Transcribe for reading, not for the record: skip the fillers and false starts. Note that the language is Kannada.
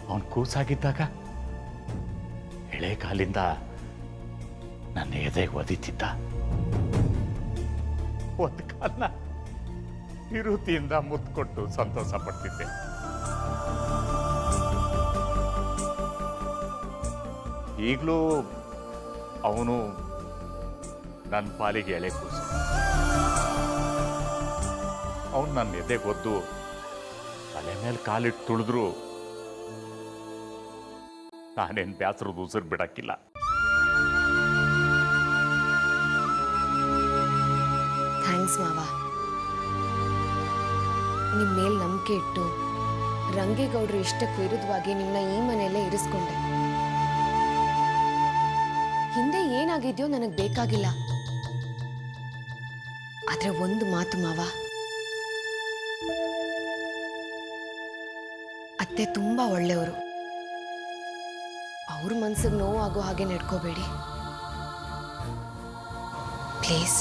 ಅವನು ಕೂಸಾಗಿದ್ದಾಗ ಎಳೆ ಕಾಲಿಂದ ನನ್ನ ಎದೆಗೆ ಒದಿತಿದ್ದ. ಒಂದು ಕಾಲನ ನಿವೃತ್ತಿಯಿಂದ ಮುತ್ತು ಕೊಟ್ಟು ಸಂತೋಷ ಪಡ್ತಿದ್ದೆ. ಈಗಲೂ ಅವನು ನನ್ನ ಪಾಲಿಗೆ ಎಳೆ ಕೂಸು. ಅವನು ನನ್ನ ಎದೆಗೊದ್ದು ತಲೆ ಮೇಲೆ ಕಾಲಿಟ್ಟು ತುಳಿದ್ರು ನಾನೇನು ಬ್ಯಾಸರದ ಉಸಿರು ಬಿಡಕ್ಕಿಲ್ಲ. ಥ್ಯಾಂಕ್ಸ್ ಮಾವ. ನಿಮ್ಮ ಮೇಲೆ ನಂಬಿಕೆ ಇಟ್ಟು ರಂಗೇಗೌಡರು ಇಷ್ಟಕ್ಕೆ ವಿರುದ್ಧವಾಗಿ ನಿಮ್ಮನ್ನ ಈ ಮನೆಯಲ್ಲೇ ಇರಿಸ್ಕೊಂಡೆ. ಹಿಂದೆ ಏನಾಗಿದ್ಯೋ ನನಗೆ ಬೇಕಾಗಿಲ್ಲ. ಆದ್ರೆ ಒಂದು ಮಾತು ಮಾವ, ಅತ್ತೆ ತುಂಬಾ ಒಳ್ಳೆಯವರು. ಅವ್ರ ಮನ್ಸಿಗೆ ನೋವಾಗೋ ಹಾಗೆ ನಡ್ಕೋಬೇಡಿ ಪ್ಲೀಸ್.